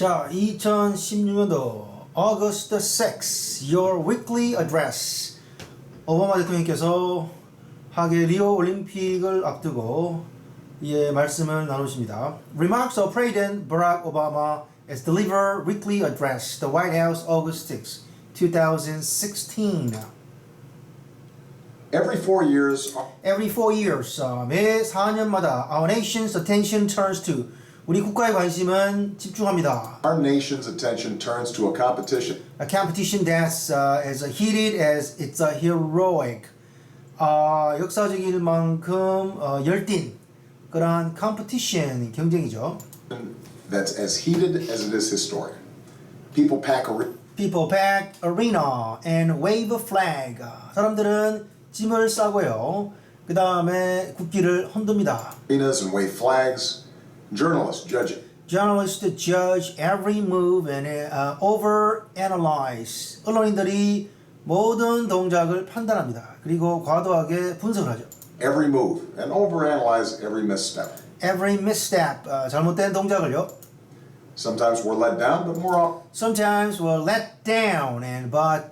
자, 2016년도 August 6, Your Weekly Address. 오바마 대통령께서 하계 리오 올림픽을 앞두고 말씀을 나누십니다. Remarks of President Barack Obama as delivered weekly address, the White House, August 6, 2016. Every 4 years, 매 4년마다 our nation's attention turns to 우리 국가의 관심은 집중합니다. our nation's attention turns to a competition A competition that's as heated as it's heroic. 역사적일 만큼 열띤 그러한 competition 경쟁이죠. that's as heated as it is historic. People pack arena and wave a flag. 사람들은 짐을 싸고요. 그 다음에 국기를 흔듭니다. arenas and wave flags. Journalists judge it. Journalists judge every move and overanalyze. 언론인들이 모든 동작을 판단합니다. 그리고 과도하게 분석을 하죠. Every move and overanalyze every misstep. Every misstep, 잘못된 동작을요. Sometimes we're let down, but more often Sometimes we're let down, but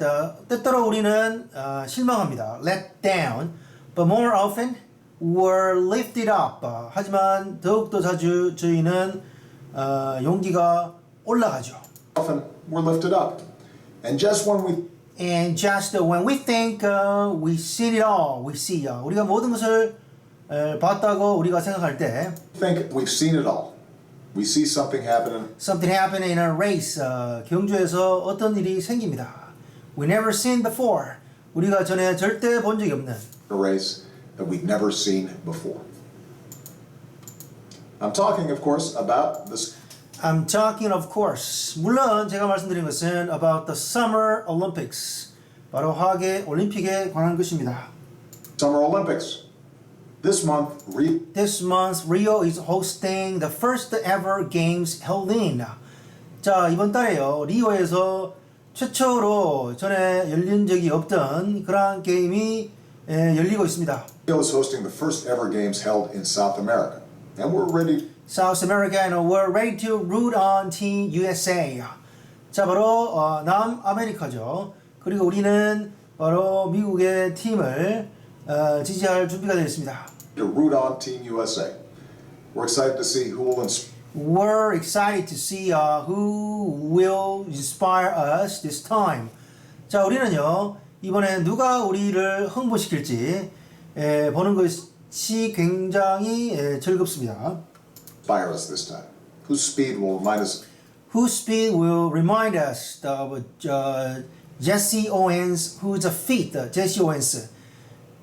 때때로 우리는 실망합니다. Let down, but more often we're lifted up. 하지만 더욱더 자주 저희는 용기가 올라가죠. we're lifted up. And just when we think we see it all, we see 우리가 모든 것을 봤다고 우리가 생각할 때 think we've seen it all. We see something happen in a race. 경주에서 어떤 일이 생깁니다. We never seen before. 우리가 전에 절대 본 적이 없는 a race that we've never seen before. I'm talking, of course, about this. I'm talking, of course. 물론 제가 말씀드린 것은 about the Summer Olympics. 바로 하계 올림픽에 관한 것입니다. Summer Olympics. This month, Rio is hosting the first ever games held in. 자, 이번 달에요. 리오에서 최초로 전에 열린 적이 없던 그러한 게임이 열리고 있습니다. Rio is hosting the first ever games held in South America. And we're ready. South America and we're ready to root on Team USA. 자, 바로 남아메리카죠. 그리고 우리는 바로 미국의 팀을 지지할 준비가 되어 있습니다. To root on Team USA. We're excited to see who will who will inspire us this time. 자, 우리는요 이번에 누가 우리를 흥분시킬지 보는 것이 굉장히 즐겁습니다. inspire us this time. Whose speed will remind us. Whose speed will remind us of Jesse Owens, who's a feat, Jesse Owens.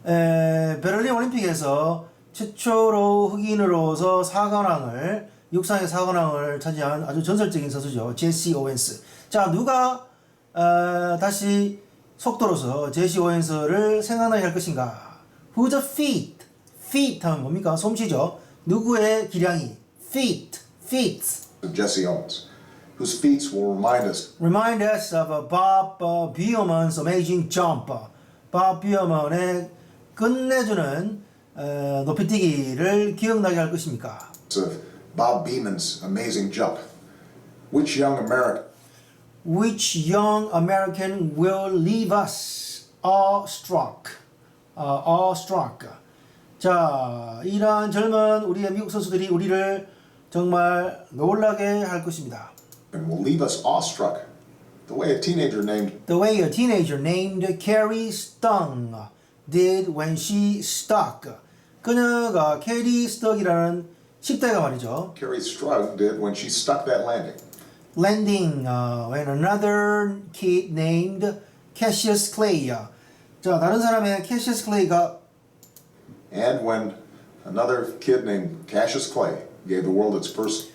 베를린 올림픽에서 최초로 흑인으로서 육상의 4관왕을 차지한 아주 전설적인 선수죠. 제시 오웬스. 자, 누가 다시 속도로서 제시 오웬스를 생각나게 할 것인가? Who's a feat? feat 하면 뭡니까? 솜씨죠. 누구의 기량이? feat. Jesse Owens, whose feats will remind us of Bob Bierman's amazing jump. Bob Bierman의 끝내주는 높이뛰기를 기억나게 할 것입니까? of Bob Beeman's amazing jump. Which young American will leave us awestruck? 자, 이러한 젊은 우리의 미국 선수들이 우리를 정말 놀라게 할 것입니다. and will leave us awestruck? The way a teenager named Carrie Stung did when she stuck. 그녀가 캐리 스톡이라는 10대가 말이죠. Carrie Strug did when she stuck that Landing when another kid named Cassius Clay. 자, 다른 사람의 Cassius Clay가 and when another kid named Cassius Clay gave the world its first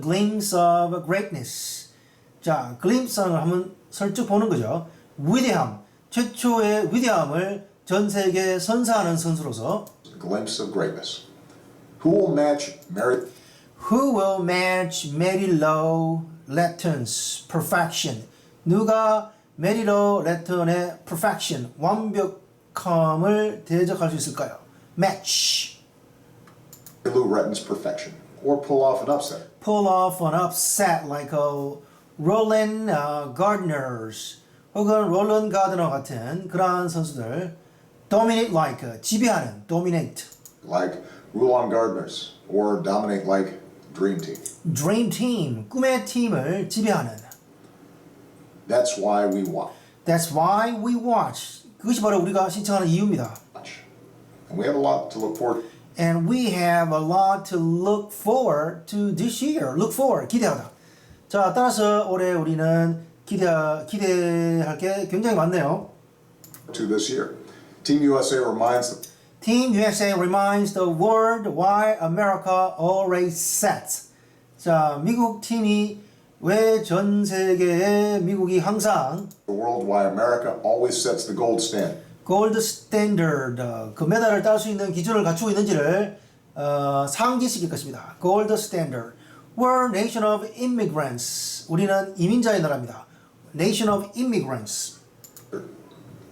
glimpse of greatness. 자, glimpse를 한번 슬쩍 보는 거죠. 위대함, 최초의 위대함을 전 세계에 선사하는 선수로서 glimpse of greatness. Who will match Mary Lou Retton's perfection? 누가 메리 로 레턴의 perfection, 완벽함을 대적할 수 있을까요? Match. Lou Retton's perfection. or pull off an upset. Pull off an upset like Roland Gardner's 혹은 롤런 가드너 같은 그러한 선수들 dominate like 지배하는 dominate Like Rulon Gardner's, or dominate like Dream Team. dream team 꿈의 팀을 지배하는 That's why we watch. That's why we watch 그것이 바로 우리가 신청하는 이유입니다. And we have a lot to look forward to. And we have a lot to look forward to this year. Look forward, 기대하다. 자, 따라서 올해 우리는 기대할 게 굉장히 많네요. To this year. Team USA reminds Team USA reminds the world why America always sets. 자, 미국 팀이 왜 전 세계에 미국이 항상 the world why America always sets the gold standard. 골드 스탠더드 그 메달을 딸 수 있는 기준을 갖추고 있는지를 상기시킬 것입니다. 골드 스탠더드. We're a nation of immigrants. 우리는 이민자의 나라입니다. Nation of immigrants.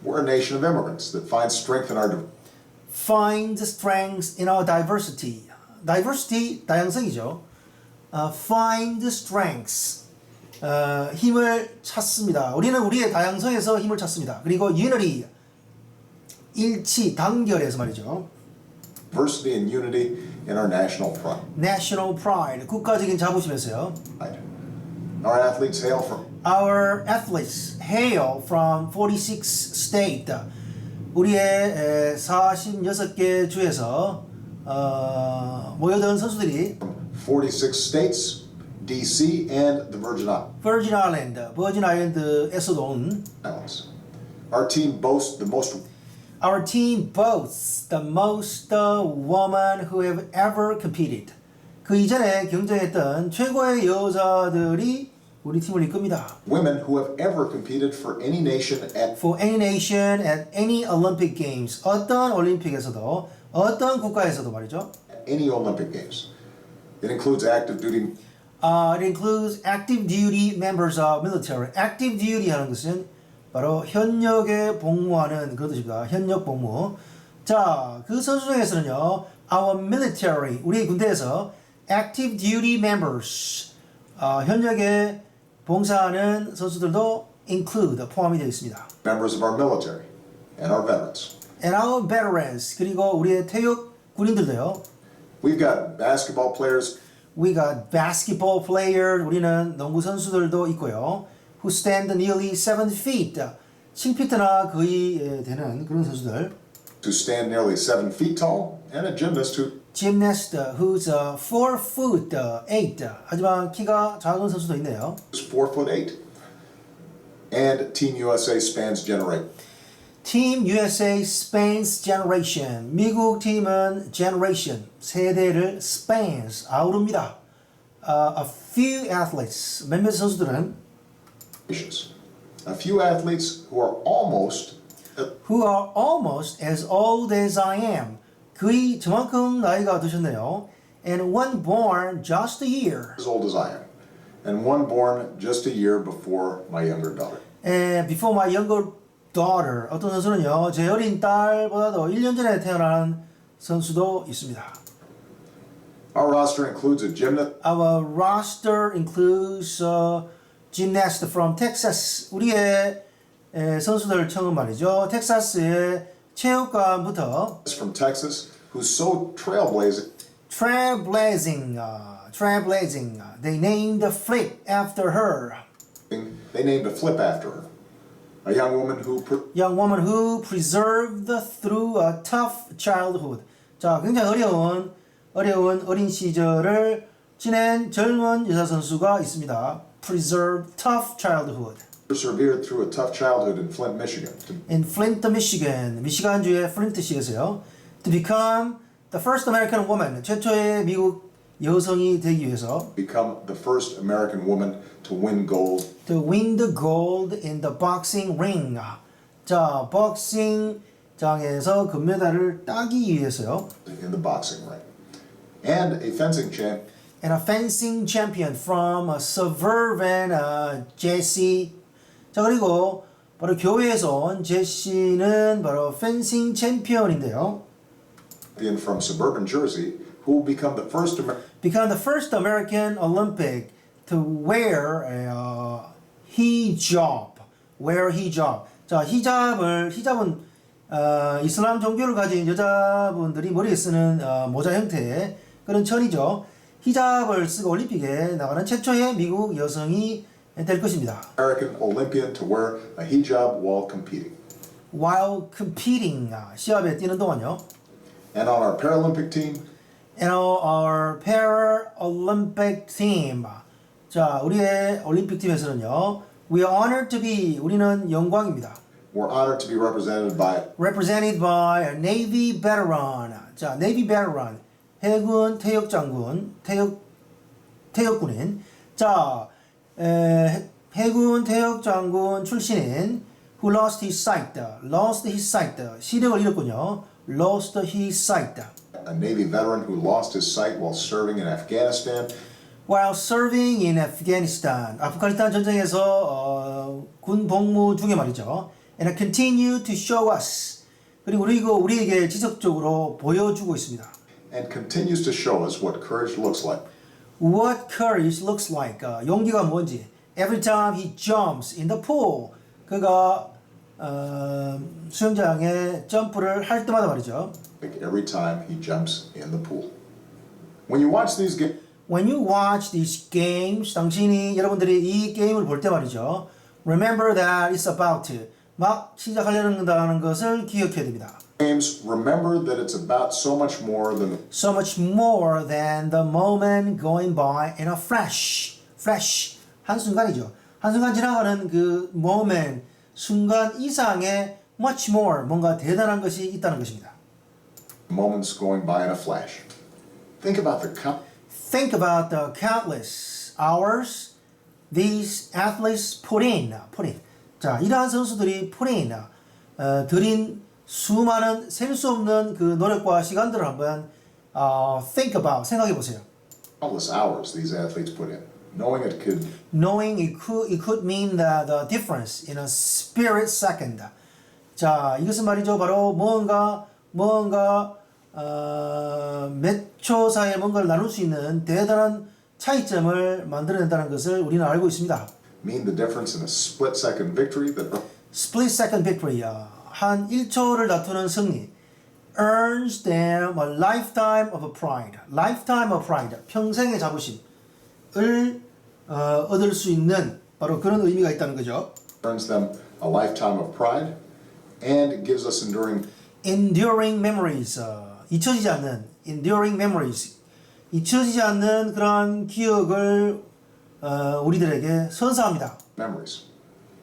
We're a nation of immigrants that find strength in our Find strength in our diversity. Diversity 다양성이죠. Find strength. 힘을 찾습니다. 우리는 우리의 다양성에서 힘을 찾습니다. 그리고 unity. 일치, 단결해서 말이죠. diversity and unity in our national pride. National pride, 국가적인 자부심에서요. Our athletes hail from Our athletes hail from 46 states. 우리의 46개 주에서 모여든 선수들이 46 states, DC, and the Virgin Island, 버진 아일랜드에서도 온 Islands. Our team boasts the most Our team boasts the most women who have ever competed. 그 이전에 경쟁했던 최고의 여자들이 우리 팀을 이끕니다. women who have ever competed for any nation at For any nation at any Olympic Games. 어떤 올림픽에서도 어떤 국가에서도 말이죠. any Olympic Games. It includes active duty It includes active duty members of military. Active duty 하는 것은 바로 현역에 복무하는 그런 뜻입니다. 현역 복무. 자, 그 선수 중에서는요. Our military, 우리 군대에서 active duty members, 현역에 봉사하는 선수들도 include, 포함이 되어 있습니다. members of our military and our veterans. And our veterans, 그리고 우리의 퇴역 군인들도요. We've got basketball players We got basketball players, 우리는 농구 선수들도 있고요. Who stand nearly 7 feet, 7피트나 거의 되는 그런 선수들. who stand nearly 7 feet tall, and a gymnast who Gymnast who's 4 foot 8. 하지만 키가 작은 선수도 있네요. is 4'8". And Team USA spans generation. Team USA spans generation. 미국 팀은 generation, 세대를 spans, 아우릅니다. A few athletes, 몇몇 선수들은 A few athletes who are almost who are almost as old as I am. 거의 저만큼 나이가 드셨네요. And one born just a year. as old as I am, and one born just a year before my younger daughter. And before my younger daughter. 어떤 선수는요. 제 어린 딸보다도 1년 전에 태어난 선수도 있습니다. Our roster includes a gymnast, Our roster includes gymnast from Texas. 우리의 선수들 처음 말이죠. 텍사스의 체육관부터 from Texas who's so trailblazing. trailblazing. They named the flip after her. They named a flip after her. A young woman who Young woman who preserved through a tough childhood. 자, 굉장히 어려운 어린 시절을 지낸 젊은 여자 선수가 있습니다. Preserved tough childhood. persevered through a tough childhood in Flint, Michigan, to In Flint, Michigan. 미시간주의 플린트시에서요. To become the first American woman. 최초의 미국 여성이 되기 위해서. become the first American woman to win gold To win the gold in the boxing ring. 자, 복싱장에서 금메달을 따기 위해서요. in the boxing ring. And a fencing champ And a fencing champion from suburban Jesse. 자, 그리고 바로 교회에서 온 제시는 바로 펜싱 챔피언인데요. from suburban Jersey who will become the first become the first American Olympic to wear a hijab. Wear hijab. 자, 히잡은 이슬람 종교를 가진 여자분들이 머리에 쓰는 모자 형태의 그런 천이죠. 히잡을 쓰고 올림픽에 나가는 최초의 미국 여성이 될 것입니다. American Olympian to wear a hijab while competing. While competing, 시합에 뛰는 동안요. And on our Paralympic team, And our Paralympic team. 자, 우리의 올림픽 팀에서는요. We are honored to be. 우리는 영광입니다. we're honored to be represented by a Navy veteran. 자, Navy veteran. 해군 퇴역 장군, 퇴역군인. 자, 해군 퇴역 장군 출신인 who lost his sight. 시력을 잃었군요. lost his sight. a Navy veteran who lost his sight while serving in Afghanistan. While serving in Afghanistan. 아프가니스탄 전쟁에서 군 복무 중에 말이죠. And continue to show us. 그리고 우리에게 지속적으로 보여주고 있습니다. And continues to show us what courage looks like. What courage looks like. 용기가 뭔지. Every time he jumps in the pool. 그가 수영장에 점프를 할 때마다 말이죠. Like every time he jumps in the pool. When you watch these games, When you watch these games, 여러분들이 이 게임을 볼 때 말이죠. Remember that it's about to. 막 시작하려는 것을 기억해야 됩니다. remember that it's about so much more than the moment going by in a flash. 한순간이죠. 한순간 지나가는 그 moment, 순간 이상의 much more, 뭔가 대단한 것이 있다는 것입니다. moments going by in a flash. Think about the countless hours these athletes put in. 자, 이러한 선수들이 put in, 들인 수많은 셀 수 없는 그 노력과 시간들을 한번 think about, 생각해 보세요. countless hours these athletes put in, knowing it could mean the difference in a split second. 자, 이것은 말이죠. 바로 뭔가 몇 초 사이에 뭔가를 나눌 수 있는 대단한 차이점을 만들어낸다는 것을 우리는 알고 있습니다. mean the difference in a split second victory that Split second victory, 한 1초를 다투는 승리. Earns them a lifetime of pride. Lifetime of pride, 평생의 자부심을 얻을 수 있는 바로 그런 의미가 있다는 거죠. earns them a lifetime of pride and gives us Enduring memories, 잊혀지지 않는 그러한 기억을 우리들에게 선사합니다. memories.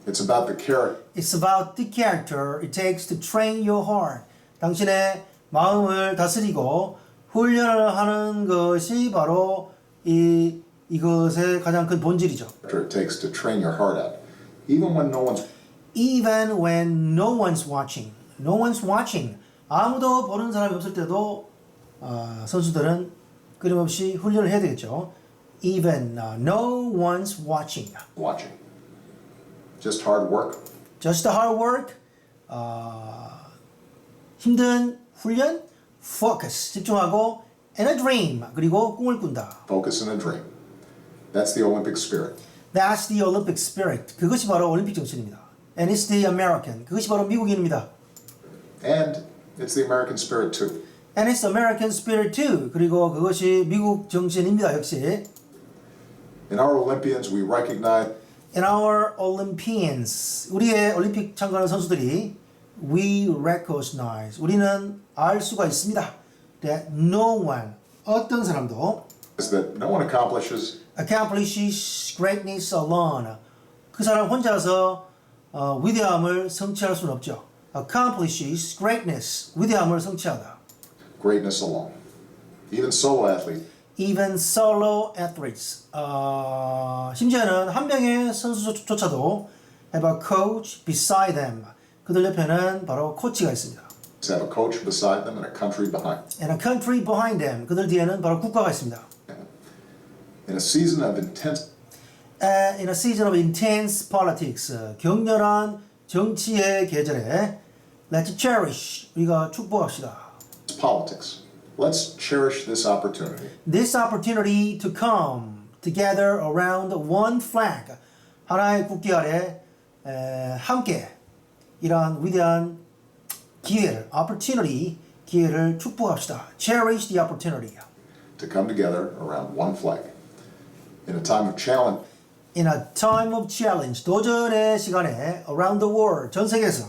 It's about the character. It's about the character it takes to train your heart. 당신의 마음을 다스리고 훈련을 하는 것이 바로 이것의 가장 큰 본질이죠. It takes to train your heart out, even when no one's watching. No one's watching. 아무도 보는 사람이 없을 때도 선수들은 끊임없이 훈련을 해야 되겠죠. Even no one's watching. Just hard work. Just hard work. 힘든 훈련. Focus. 집중하고. And a dream. 그리고 꿈을 꾼다. Focus and a dream. That's the Olympic spirit. That's the Olympic spirit. 그것이 바로 올림픽 정신입니다. And it's the American. 그것이 바로 미국인입니다. And it's the American spirit too. And it's American spirit too. 그리고 그것이 미국 정신입니다. 역시. In our Olympians, we recognize. In our Olympians, 우리의 올림픽 참가하는 선수들이 we recognize, 우리는 알 수가 있습니다. That no one, 어떤 사람도 That no one accomplishes greatness alone. 그 사람 혼자서 위대함을 성취할 수는 없죠. Accomplishes greatness, 위대함을 성취하다. Greatness alone. Even solo athletes. 심지어는 한 명의 선수조차도 have a coach beside them. 그들 옆에는 바로 코치가 있습니다. Have a coach beside them and a country behind. And a country behind them. 그들 뒤에는 바로 국가가 있습니다. In a season of intense politics. 격렬한 정치의 계절에 let's cherish. 우리가 축복합시다. Let's cherish this opportunity. This opportunity to come together around one flag. 하나의 국기 아래 함께 이러한 위대한 기회를, opportunity, 기회를 축복합시다. Cherish the opportunity. To come together around one flag. In a time of challenge. In a time of challenge, 도전의 시간에 around the world, 전 세계에서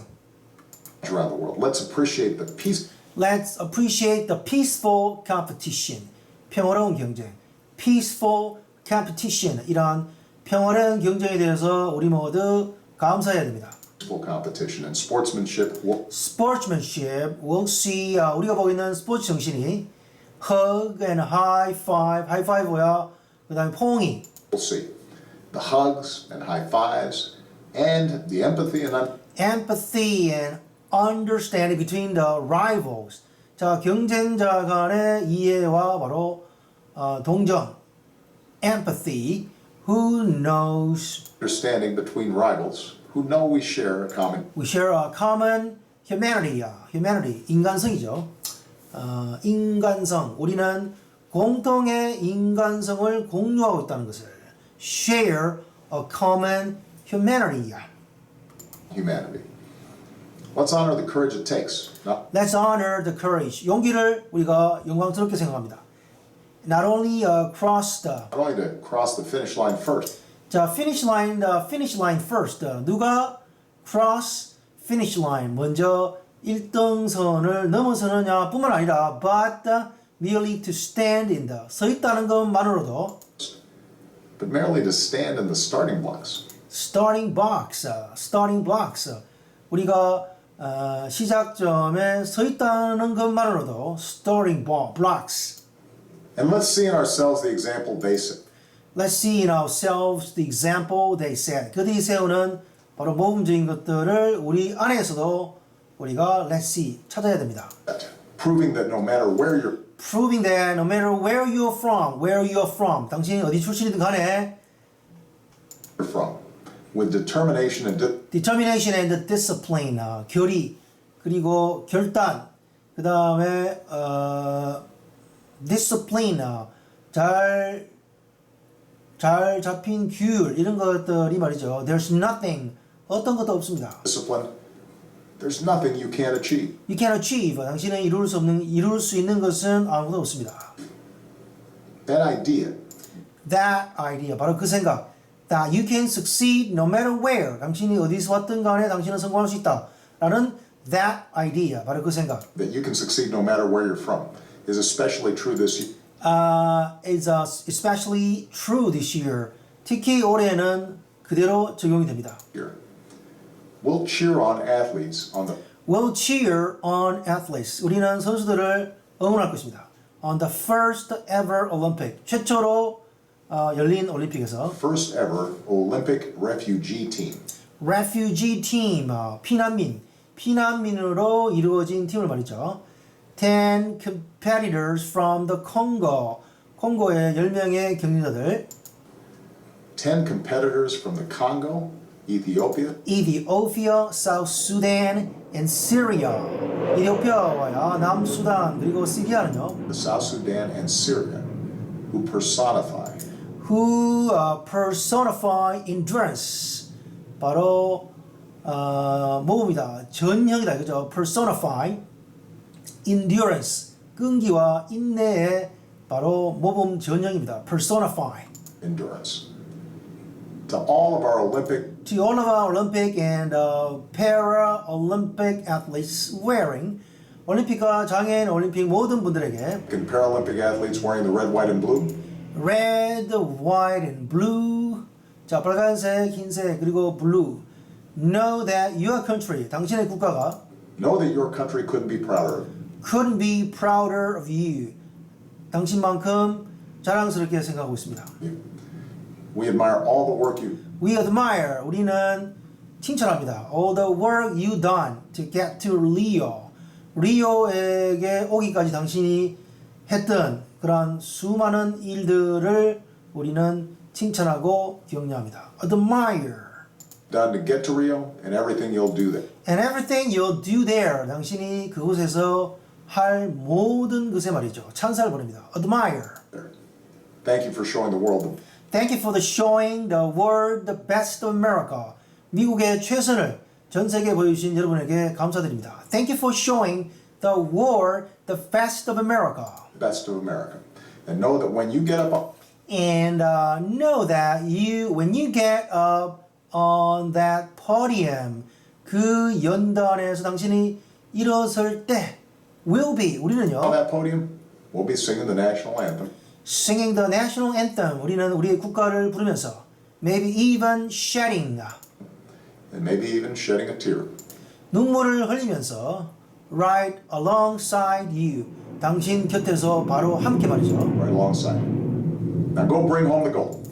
Around the world. Let's appreciate the peace. Let's appreciate the peaceful competition. 평화로운 경쟁. Peaceful competition. 이러한 평화로운 경쟁에 대해서 우리 모두 감사해야 됩니다. Peaceful competition and sportsmanship. Sportsmanship. We'll see. 우리가 보고 있는 스포츠 정신이 hug and high five. high five야. 그다음에 포옹이. We'll see. The hugs and high fives and the empathy and Empathy and understanding between the rivals. 자, 경쟁자 간의 이해와 바로 동정. Empathy. Who knows understanding between rivals who know we share a common. we share a common humanity. humanity. 인간성이죠. 인간성. 우리는 공통의 인간성을 공유하고 있다는 것을 share a common humanity. Humanity. Let's honor the courage it takes. Let's honor the courage. 용기를 우리가 영광스럽게 생각합니다. Not only cross the Not only to cross the finish line first, 자, finish line first. 누가 cross finish line 먼저 1등선을 넘어서느냐 뿐만 아니라 but merely to stand in the 서 있다는 것만으로도 but merely to stand in the starting blocks. starting blocks. 우리가 시작점에 서 있다는 것만으로도 starting blocks. And let's see in ourselves the example they set. Let's see in ourselves the example they set. 그들이 세우는 바로 모범적인 것들을 우리 안에서도 우리가 let's see 찾아야 됩니다. Proving that no matter where Proving that no matter where you're from, 당신이 어디 출신이든 간에 you're from, with determination and determination and discipline, 결의 그리고 결단, 그 다음에 discipline, 잘 잡힌 규율 이런 것들이 말이죠. There's nothing, 어떤 것도 없습니다. discipline, there's nothing you can't achieve. You can achieve, 당신은 이룰 수 있는 것은 아무도 없습니다. That idea, 바로 그 생각. That you can succeed no matter where. 당신이 어디서 왔든 간에 당신은 성공할 수 있다. 라는 that idea, 바로 그 생각. that you can succeed no matter where you're from, is especially true this year. Is especially true this year. 특히 올해는 그대로 적용이 됩니다. We'll cheer on athletes on the We'll cheer on athletes. 우리는 선수들을 응원할 것입니다. On the first ever Olympic. 최초로 열린 올림픽에서 first ever Olympic refugee team. refugee team, 피난민으로 이루어진 팀을 말이죠. 10 competitors from the Congo. 콩고의 10명의 경쟁자들. 10 competitors from the Congo, Ethiopia, South Sudan, and Syria. 이디오피아와 남수단 그리고 시리아는요. the South Sudan and Syria, who personify Who personify endurance. 바로 모범이다. 전형이다. 그죠? Personify endurance. 끈기와 인내의 바로 모범 전형입니다. Personify. endurance. To all of our Olympic To all of our Olympic and Para-Olympic athletes wearing 올림픽과 장애인 올림픽 모든 분들에게 and Paralympic athletes wearing the red, white, and blue, red, white, and blue. 자, 빨간색, 흰색, 그리고 blue. Know that your country, 당신의 국가가 know that your country couldn't be prouder of couldn't be prouder of you. 당신만큼 자랑스럽게 생각하고 있습니다. you. We admire all the work you We admire, 우리는 칭찬합니다. All the work you done to get to Rio. 리오에게 오기까지 당신이 했던 그런 수많은 일들을 우리는 칭찬하고 격려합니다. Admire. done to get to Rio and everything you'll do there. And everything you'll do there. 당신이 그곳에서 할 모든 것에 말이죠. 찬사를 보냅니다. admire. Thank you for showing the world Thank you for the showing the world the best of America. 미국의 최선을 전 세계에 보여주신 여러분에게 감사드립니다. Thank you for showing the world the best of America. best of America. And know that when you get up And know that when you get up on that podium, 그 연단에서 당신이 일어설 때 will be on 우리는요 that podium, we'll be singing the national anthem. singing the national anthem. 우리는 우리의 국가를 부르면서 maybe even shedding And maybe even shedding a tear. 눈물을 흘리면서 right alongside you. 당신 곁에서 바로 함께 말이죠. Right alongside. Now go bring home the gold.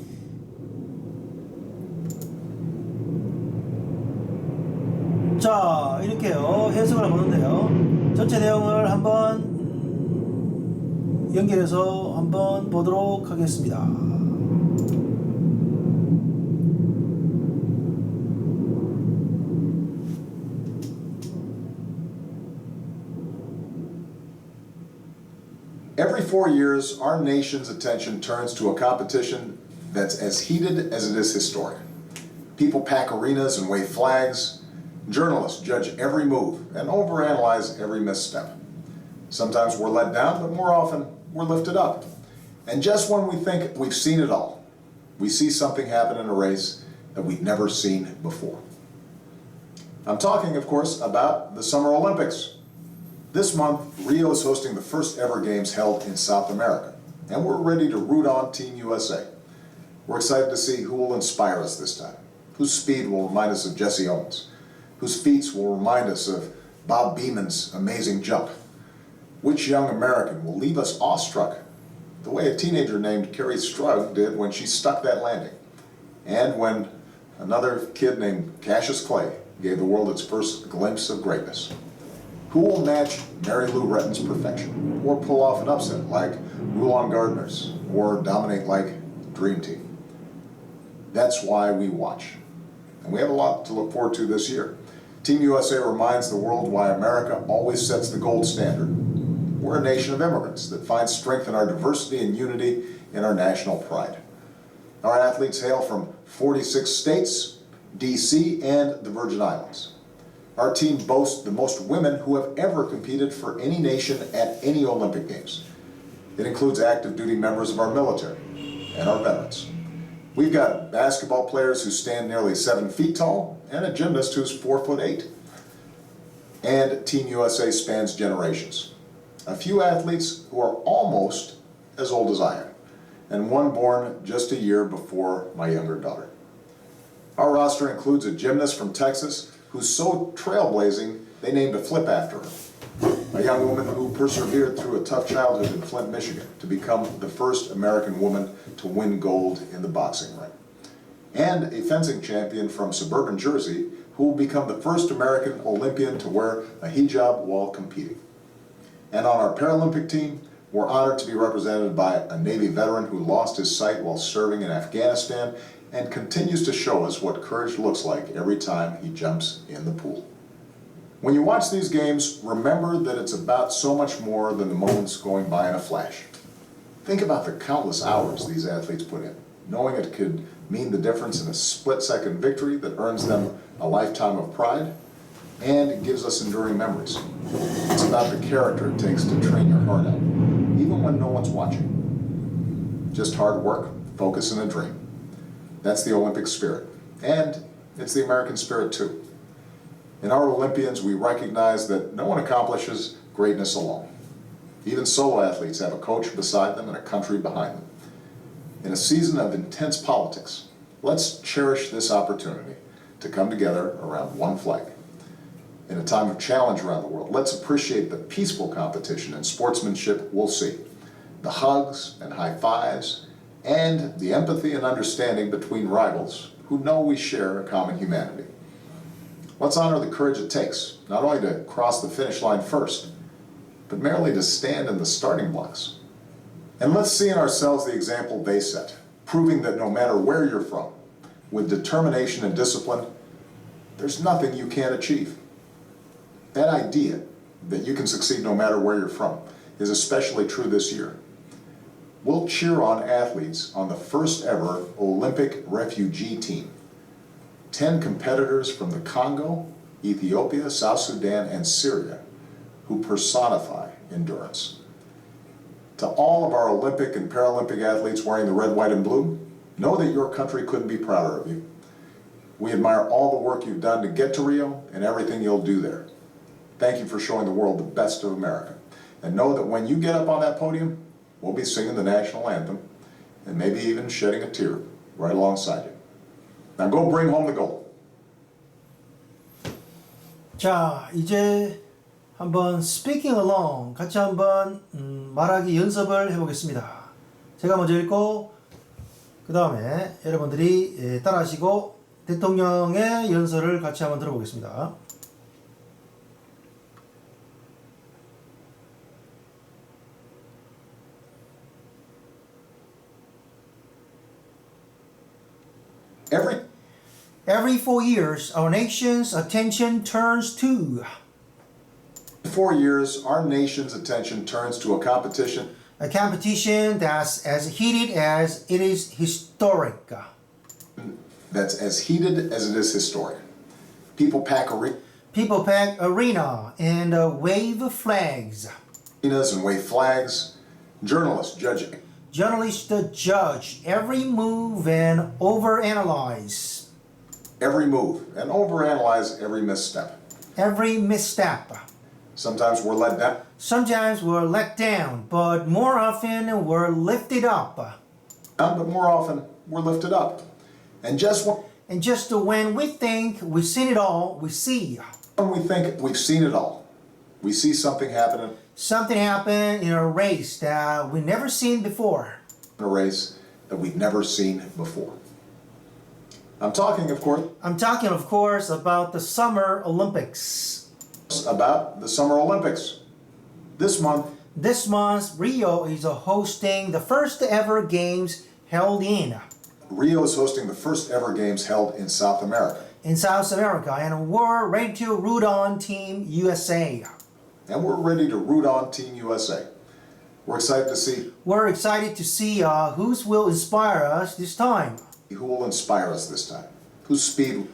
자, 이렇게요. 해석을 보는데요. 전체 내용을 한번 연결해서 한번 보도록 하겠습니다. Every 4 years, our nation's attention turns to a competition that's as heated as it is historic. People pack arenas and wave flags. Journalists judge every move and overanalyze every misstep. Sometimes we're let down, but more often we're lifted up. And just when we think we've seen it all, we see something happen in a race that we've never seen before. I'm talking, of course, about the Summer Olympics. This month, Rio is hosting the first ever games held in South America, and we're ready to root on Team USA. We're excited to see who will inspire us this time, whose speed will remind us of Jesse Owens, whose feats will remind us of Bob Beeman's amazing jump, which young American will leave us awestruck the way a teenager named Carrie Strug did when she stuck that landing, and when another kid named Cassius Clay gave the world its first glimpse of greatness. Who will match Mary Lou Retton's perfection, or pull off an upset like Rulon Gardner's, or dominate like Dream Team? That's why we watch. And we have a lot to look forward to this year. Team USA reminds the world why America always sets the gold standard. We're a nation of immigrants that finds strength in our diversity and unity in our national pride. Our athletes hail from 46 states, DC, and the Virgin Islands. Our team boasts the most women who have ever competed for any nation at any Olympic Games. It includes active duty members of our military and our veterans. We've got basketball players who stand nearly 7 feet tall and a gymnast who's 4'8". And Team USA spans generations. A few athletes who are almost as old as I am, and one born just a year before my younger daughter. Our roster includes a gymnast from Texas who's so trailblazing they named a flip after her. A young woman who persevered through a tough childhood in Flint, Michigan to become the first American woman to win gold in the boxing ring. And a fencing champion from suburban Jersey who will become the first American Olympian to wear a hijab while competing. And on our Paralympic team, we're honored to be represented by a Navy veteran who lost his sight while serving in Afghanistan and continues to show us what courage looks like every time he jumps in the pool. When you watch these games, remember that it's about so much more than the moments going by in a flash. Think about the countless hours these athletes put in, knowing it could mean the difference in a split-second victory that earns them a lifetime of pride and gives us enduring memories. It's about the character it takes to train your heart out, even when no one's watching. Just hard work, focus, and a dream. That's the Olympic spirit. And it's the American spirit too. In our Olympians, we recognize that no one accomplishes greatness alone. Even solo athletes have a coach beside them and a country behind them. In a season of intense politics, let's cherish this opportunity to come together around one flag. In a time of challenge around the world, let's appreciate the peaceful competition and sportsmanship we'll see, the hugs and high fives, and the empathy and understanding between rivals who know we share a common humanity. Let's honor the courage it takes, not only to cross the finish line first, but merely to stand in the starting blocks. And let's see in ourselves the example they set, proving that no matter where you're from, with determination and discipline, there's nothing you can't achieve. That idea that you can succeed no matter where you're from, is especially true this year. We'll cheer on athletes on the first ever Olympic refugee team. 10 competitors from the Congo, Ethiopia, South Sudan, and Syria who personify endurance. To all of our Olympic and Paralympic athletes wearing the red, white, and blue, know that your country couldn't be prouder of you. We admire all the work you've done to get to Rio and everything you'll do there. Thank you for showing the world the best of America. And know that when you get up on that podium, we'll be singing the national anthem and maybe even shedding a tear right alongside you. Now go bring home the gold. 자, 이제 한번 speaking along 같이 한번 말하기 연습을 해보겠습니다. 제가 먼저 읽고 그 다음에 여러분들이 따라하시고 대통령의 연설을 같이 한번 들어보겠습니다. Every 4 years, our nation's attention turns to. 4 years, our nation's attention turns to a competition. A competition that's as heated as it is historic. That's as heated as it is historic. People pack arena and wave flags. Arenas and wave flags. Journalists judge every move and overanalyze. Every move and overanalyze every misstep. Every misstep. Sometimes we're let down. Sometimes we're let down, but more often we're lifted up. But more often we're lifted up. And just when we think we've seen it all, we see. When we think we've seen it all, we see something happen. Something happened in a race that we've never seen before. A race that we've never seen before. I'm talking, of course, about the Summer Olympics. About the Summer Olympics. This month, Rio is hosting the first ever games held in. Rio is hosting the first ever games held in South America. And we're ready to root on Team USA. And we're ready to root on Team USA. We're excited to see who will inspire us this time. Who will inspire us this time? Whose speed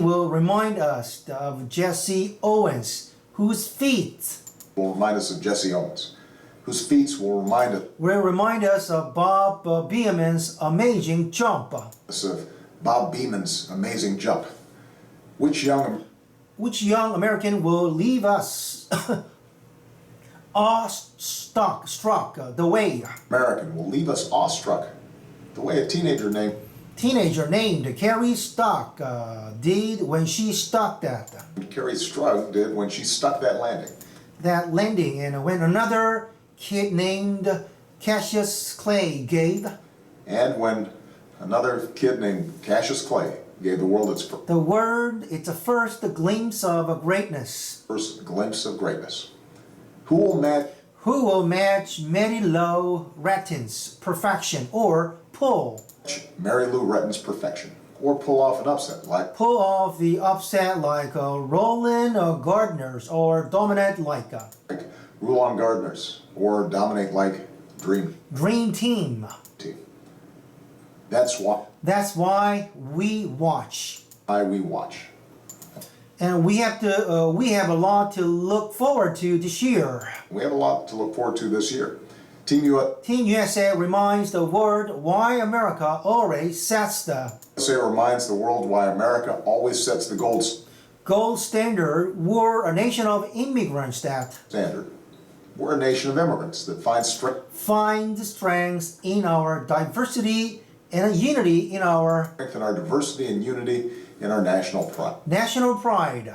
will remind us of Jesse Owens, whose feet will remind us of Jesse Owens, whose feats will remind us of Bob Beeman's amazing jump. Which young American will leave us awestruck the way a teenager named Carrie Stock did when she stuck that. Carrie Strug did when she stuck that landing. And when another kid named Cassius Clay gave. And when another kid named Cassius Clay gave the world its first glimpse of greatness. Who will match Mary Lou Retton's perfection or pull off the upset like Roland Gardner's or dominate like Roland Gardner's or dominate like Dream Team. That's why we watch. And we have a lot to look forward to this year. Team USA reminds the world why America always sets the gold standard. We're a nation of immigrants We're a nation of immigrants that find strength in our diversity and unity in our diversity and unity in our national pride.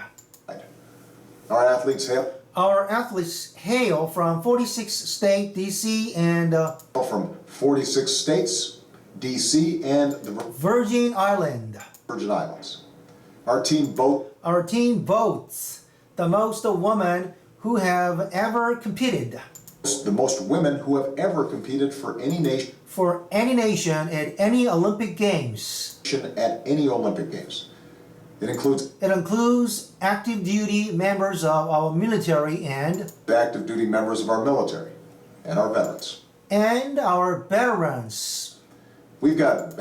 Our athletes hail from 46 states, DC, and the Virgin Islands. Our team votes the most women who have ever competed. The most women who have ever competed for any nation at any Olympic Games. It includes active duty members of our military and the active duty members of our military and our veterans. And our veterans. We've got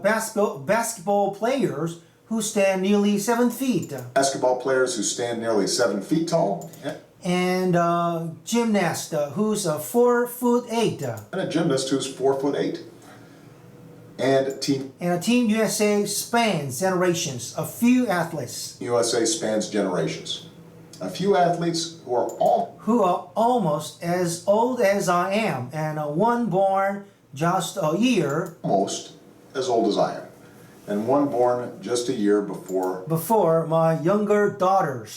basketball players who stand nearly 7 feet. Basketball players who stand nearly 7 feet tall. And a gymnast who's 4'8". And a gymnast who's 4'8". And Team USA spans generations. A few athletes. USA spans generations. A few athletes who are almost as old as I am, and one born just a year. Almost as old as I am, and one born just a year before my younger daughter.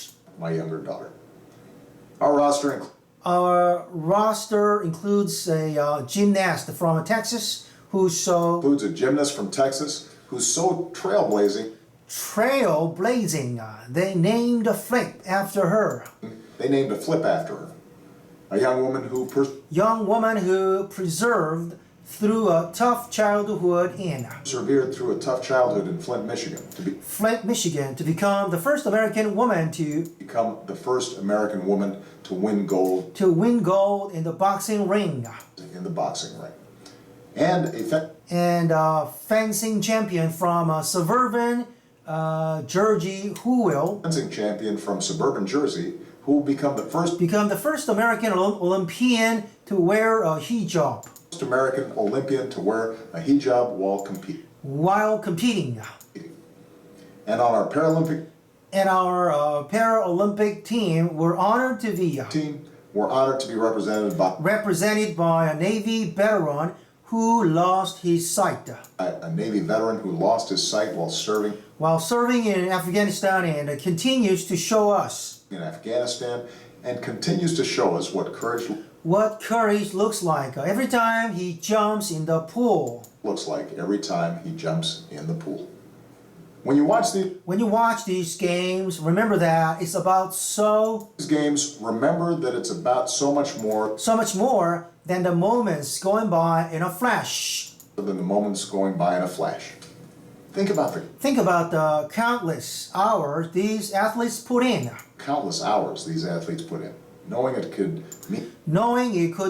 Our roster includes a gymnast from Texas includes a gymnast from Texas who's so trailblazing. They named a flip after her. They named a flip after her. A young woman who persevered through a tough childhood in Flint, Michigan. To become the first American woman to win gold. In the boxing ring. And a fencing champion from suburban Jersey who will become the first American Olympian to wear a hijab. While competing. And on our Paralympic team, we're honored to be represented by a Navy veteran who lost his sight. A Navy veteran who lost his sight while serving in Afghanistan and continues to show us what courage looks like every time he jumps in the pool. When you watch these games, remember that it's about so much more than the moments going by in a flash. Think about the countless hours these athletes put in. Knowing it could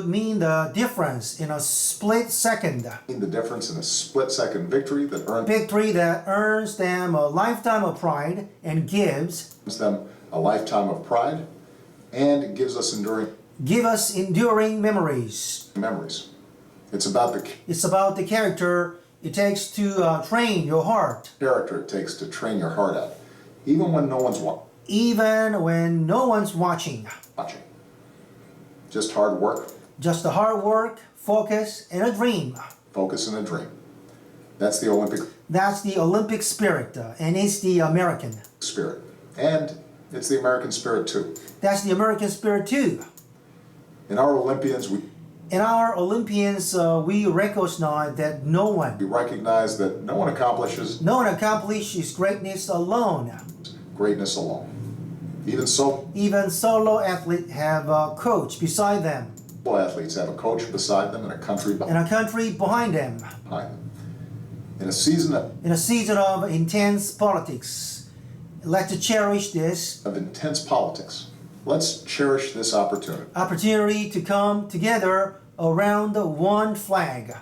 mean the difference in a split second. Victory that earns them a lifetime of pride and gives us enduring memories. It's about the character it takes to train your heart. Out, even when no one's watching. Just hard work. Just the hard work, focus, and a dream. That's the Olympic spirit, and it's the American spirit. And it's the American spirit too. That's the American spirit too. In our Olympians, we recognize that no one accomplishes greatness alone. Even solo athletes have a coach beside them. Athletes have a coach beside them and a country behind them. In a season of intense politics, let's cherish this. Let's cherish this opportunity to come together around one flag.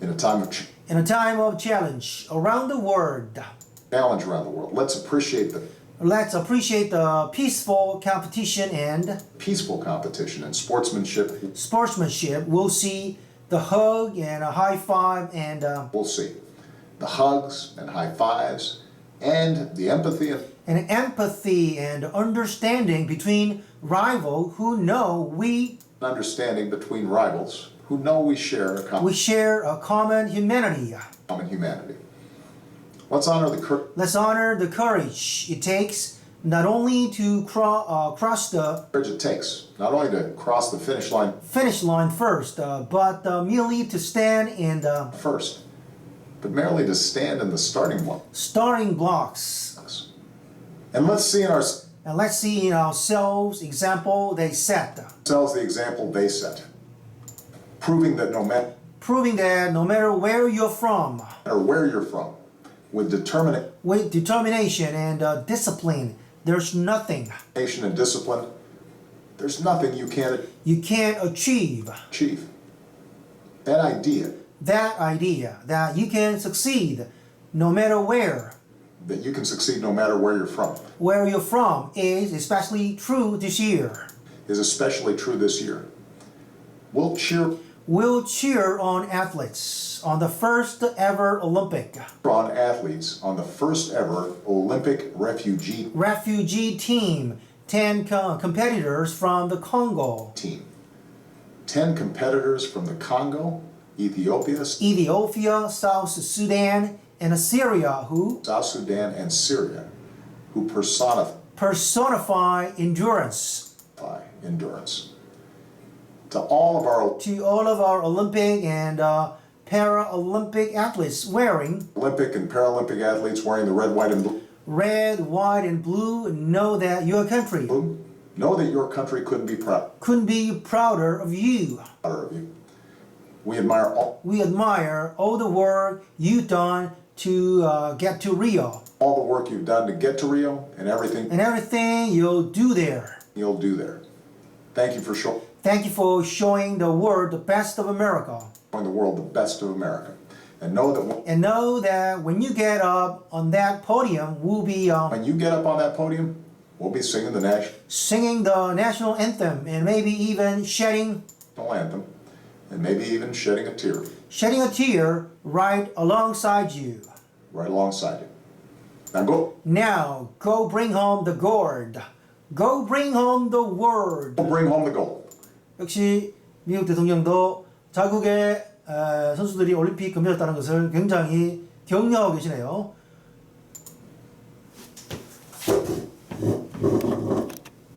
In a time of challenge around the world. Let's appreciate the peaceful competition and sportsmanship. We'll see the hug and a high five and we'll see the hugs and high fives and the empathy and understanding between rivals who know we share a common humanity. Let's honor the courage it takes not only to cross the finish line first, but merely to stand in the starting blocks. And let's see in ourselves the example they set. Proving that proving that no matter where you're from, or where you're from, with determination and discipline, there's nothing determination and discipline, there's nothing you can't achieve. That idea That you can succeed no matter where. that you can succeed no matter where you're from Where you're from is especially true this year. is especially true this year. We'll cheer on athletes on the first ever Olympic. on athletes on the first ever Olympic refugee team, 10 competitors from the Congo. team. 10 competitors from the Congo, Ethiopia, South Sudan, and Syria who personify endurance. To all of our Olympic and Paralympic athletes wearing Olympic and Paralympic athletes wearing the red, white, and blue, know that your country couldn't be prouder of you. We admire all the work you've done to get to Rio. All the work you've done to get to Rio and everything you'll do there. Thank you for showing the world the best of America. And know that when you get up on that podium, we'll be we'll be singing the national anthem and maybe even shedding shedding a tear. Shedding a tear right alongside you. Now go bring home the gold. Go bring home the world. 역시 미국 대통령도 자국의 선수들이 올림픽 금메달을 따는 것을 굉장히 격려하고 계시네요.